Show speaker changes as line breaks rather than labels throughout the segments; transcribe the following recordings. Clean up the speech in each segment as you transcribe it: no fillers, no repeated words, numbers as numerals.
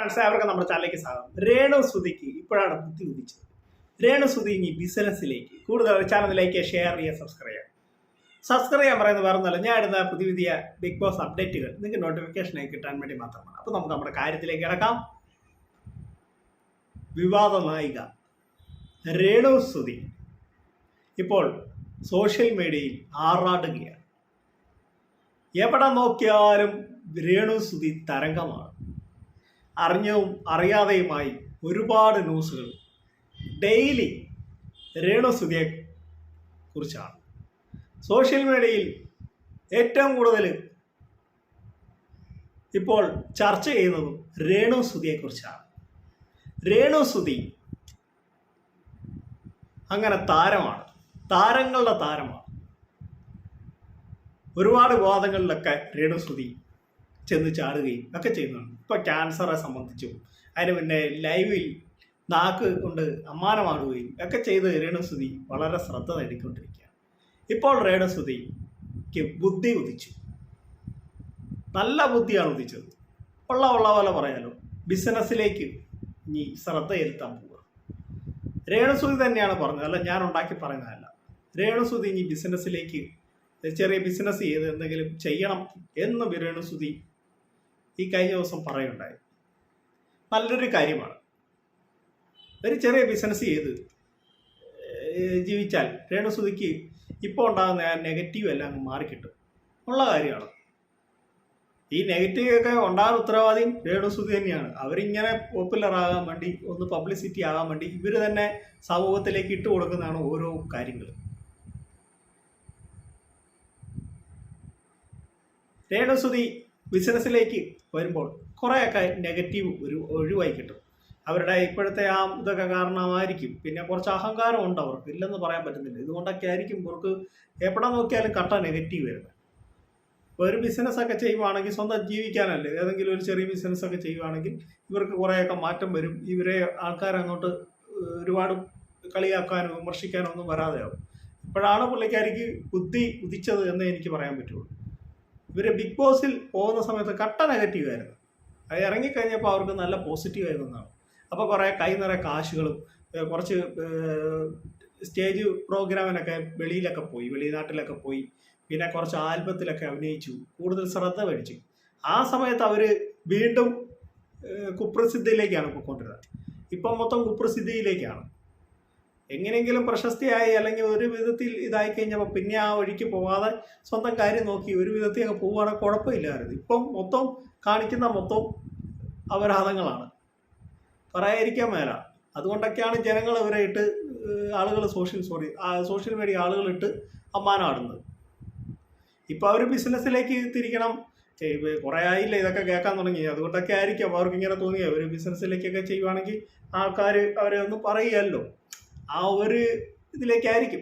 Friends, അവർക്ക് നമ്മുടെ ചാനലിലേക്ക് സ്വാഗതം. രേണു സുധിക്ക് ഇപ്പോഴാണ് ബുദ്ധി ഉദിച്ചത്. രേണു സുധി ഇനി ബിസിനസ്സിലേക്ക് കൂടുതൽ ചാനൽ ലൈക്ക് ചെയ്യുക, ഷെയർ ചെയ്യുക, സബ്സ്ക്രൈബ് ചെയ്യാൻ പറയുന്നത് വേറെ ഒന്നുമല്ല, ഞാൻ ഇടുന്ന പുതിയ ബിഗ് ബോസ് അപ്ഡേറ്റുകൾ നിങ്ങൾക്ക് നോട്ടിഫിക്കേഷനായി കിട്ടാൻ വേണ്ടി മാത്രമാണ്. അപ്പോൾ നമുക്ക് നമ്മുടെ കാര്യത്തിലേക്ക് കിടക്കാം. വിവാദ നായിക രേണു സുധി ഇപ്പോൾ സോഷ്യൽ മീഡിയയിൽ ആറാടുകയാണ്. എവിടെ നോക്കിയാലും രേണു സുധി തരംഗമാണ്. അറിഞ്ഞവും അറിയാതെയുമായി ഒരുപാട് ന്യൂസുകൾ ഡെയിലി രേണു സുധിയെ കുറിച്ചാണ്. സോഷ്യൽ മീഡിയയിൽ ഏറ്റവും കൂടുതൽ ഇപ്പോൾ ചർച്ച ചെയ്യുന്നതും രേണു സുധിയെക്കുറിച്ചാണ്. രേണു സുധി അങ്ങനെ താരമാണ്, താരങ്ങളുടെ താരമാണ്. ഒരുപാട് വിവാദങ്ങളിലൊക്കെ രേണു സുധി ചെന്ന് ചാടുകയും ഒക്കെ ചെയ്യുന്നുണ്ട്. ഇപ്പോൾ ക്യാൻസറെ സംബന്ധിച്ചും അതിന് പിന്നെ ലൈവിൽ നാക്ക് കൊണ്ട് അമ്മാനമാടുകയും ഒക്കെ ചെയ്ത് രേണു സുധി വളരെ ശ്രദ്ധ നേടിക്കൊണ്ടിരിക്കുകയാണ്. ഇപ്പോൾ രേണു സുധിക്ക് ബുദ്ധി ഉദിച്ചു, നല്ല ബുദ്ധിയാണ് ഉദിച്ചത്. ഉള്ള പോലെ പറയാലോ, ബിസിനസ്സിലേക്ക് ഇനി ശ്രദ്ധ ചെലുത്താൻ പോവുക. രേണു സുധി തന്നെയാണ് പറഞ്ഞത്, അല്ല ഞാൻ ഉണ്ടാക്കി പറയുന്നതല്ല. രേണു സുധി ഇനി ബിസിനസ്സിലേക്ക് ചെറിയ ബിസിനസ് ചെയ്ത് എന്തെങ്കിലും ചെയ്യണം എന്ന് രേണു സുധി ഈ കഴിഞ്ഞ ദിവസം പറയുണ്ടായി. നല്ലൊരു കാര്യമാണ്. ഒരു ചെറിയ ബിസിനസ് ചെയ്ത് ജീവിച്ചാൽ രേണു സുധിക്ക് ഇപ്പോൾ ഉണ്ടാകുന്ന നെഗറ്റീവ് എല്ലാം അങ്ങ് മാറിക്കിട്ടും. ഉള്ള കാര്യമാണ്. ഈ നെഗറ്റീവ് ഒക്കെ ഉണ്ടാകാൻ ഉത്തരവാദിയും രേണു സുധി തന്നെയാണ്. അവരിങ്ങനെ പോപ്പുലർ ആകാൻ വേണ്ടി, ഒന്ന് പബ്ലിസിറ്റി ആകാൻ വേണ്ടി ഇവർ തന്നെ സമൂഹത്തിലേക്ക് ഇട്ട് കൊടുക്കുന്നതാണ് ഓരോ കാര്യങ്ങൾ. രേണു സുധി ബിസിനസ്സിലേക്ക് വരുമ്പോൾ കുറേയൊക്കെ നെഗറ്റീവ് ഒഴിവായി കിട്ടും. അവരുടെ ഇപ്പോഴത്തെ ആ ഇതൊക്കെ കാരണമായിരിക്കും. പിന്നെ കുറച്ച് അഹങ്കാരം ഉണ്ട് അവർക്ക്, ഇല്ലെന്ന് പറയാൻ പറ്റുന്നില്ല. ഇതുകൊണ്ടൊക്കെ ആയിരിക്കും ഇവർക്ക് എവിടെ നോക്കിയാലും കട്ട നെഗറ്റീവ് വരുന്നത്. ഒരു ബിസിനസ്സൊക്കെ ചെയ്യുവാണെങ്കിൽ സ്വന്തം ജീവിക്കാനല്ലേ, ഏതെങ്കിലും ഒരു ചെറിയ ബിസിനസ്സൊക്കെ ചെയ്യുവാണെങ്കിൽ ഇവർക്ക് കുറേയൊക്കെ മാറ്റം വരും. ഇവരെ ആൾക്കാരങ്ങോട്ട് ഒരുപാട് കളിയാക്കാനോ വിമർശിക്കാനോ ഒന്നും വരാതെയാവും. ഇപ്പോഴാണ് പുള്ളിക്കാരിക്ക് ബുദ്ധി ഉദിച്ചത് എന്ന് എനിക്ക് പറയാൻ പറ്റുള്ളൂ. ഇവർ ബിഗ് ബോസിൽ പോകുന്ന സമയത്ത് കട്ട നെഗറ്റീവ് ആയിരുന്നു. അത് ഇറങ്ങിക്കഴിഞ്ഞപ്പോൾ അവർക്ക് നല്ല പോസിറ്റീവ് ആയിരുന്നതാണ്. അപ്പോൾ കുറേ കൈ നിറയെ കാശുകളും കുറച്ച് സ്റ്റേജ് പ്രോഗ്രാമിനൊക്കെ വെളിയിലൊക്കെ പോയി, വെളിനാട്ടിലൊക്കെ പോയി. പിന്നെ കുറച്ച് ആൽബത്തിലൊക്കെ അഭിനയിച്ചു, കൂടുതൽ ശ്രദ്ധ മേടിച്ചു. ആ സമയത്ത് അവർ വീണ്ടും കുപ്രസിദ്ധിയിലേക്കാണ് പോയിക്കൊണ്ടിരുന്നത്. ഇപ്പം മൊത്തം കുപ്രസിദ്ധിയിലേക്കാണ്. എങ്ങനെയെങ്കിലും പ്രശസ്തിയായി അല്ലെങ്കിൽ ഒരു വിധത്തിൽ ഇതായി കഴിഞ്ഞപ്പോൾ പിന്നെ ആ വഴിക്ക് പോകാതെ സ്വന്തം കാര്യം നോക്കി ഒരു വിധത്തിൽ അങ്ങ് പോവുകയാണെങ്കിൽ കുഴപ്പമില്ലായിരുന്നു. ഇപ്പം മൊത്തം കാണിക്കുന്ന മൊത്തം അപരാധങ്ങളാണ്, പറയാതിരിക്കാൻ മേല. അതുകൊണ്ടൊക്കെയാണ് ജനങ്ങൾ ഇവരെ ഇട്ട് ആളുകൾ സോഷ്യൽ മീഡിയ ആളുകളിട്ട് അമ്മാനാടുന്നത്. ഇപ്പോൾ അവർ ബിസിനസ്സിലേക്ക് തിരിക്കണം. കുറേ ആയില്ല ഇതൊക്കെ കേൾക്കാൻ തുടങ്ങി. അതുകൊണ്ടൊക്കെ ആയിരിക്കും അവർക്ക് ഇങ്ങനെ തോന്നിയത്. ഒരു ബിസിനസ്സിലേക്കൊക്കെ ചെയ്യുവാണെങ്കിൽ ആൾക്കാർ അവരെ ഒന്നും പറയുകയല്ലോ, ആ ഒരു ഇതിലേക്കായിരിക്കും.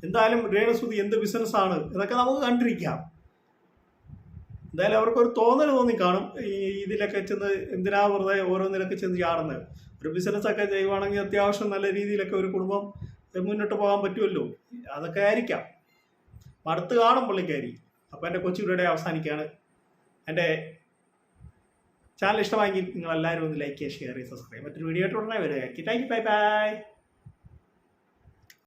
എന്തായാലും രേണു സുധി എന്ത് ബിസിനസ്സാണ് ഇതൊക്കെ നമുക്ക് കണ്ടിരിക്കാം. എന്തായാലും അവർക്കൊരു തോന്നൽ തോന്നിക്കാണും ഇതിലൊക്കെ ചെന്ന് എന്തിനാ വെറുതെ ഓരോന്നിലൊക്കെ ചെന്ന് ചാടുന്നത്. ഒരു ബിസിനസ്സൊക്കെ ചെയ്യുവാണെങ്കിൽ അത്യാവശ്യം നല്ല രീതിയിലൊക്കെ ഒരു കുടുംബം മുന്നോട്ട് പോകാൻ പറ്റുമല്ലോ. അതൊക്കെ ആയിരിക്കാം. മടുത്ത് കാണും പുള്ളിക്കാരി. അപ്പോൾ എൻ്റെ കൊച്ചു വീഡിയോ അവസാനിക്കുകയാണ്. എൻ്റെ ചാനൽ ഇഷ്ടമായെങ്കിൽ നിങ്ങളെല്ലാവരും ഒന്ന് ലൈക്ക് ചെയ്യുക, ഷെയർ ചെയ്യുക, സബ്സ്ക്രൈബ്. മറ്റൊരു വീഡിയോ ആയിട്ട് ഉടനെ വരികയായിരിക്കും. Thank you, bye by.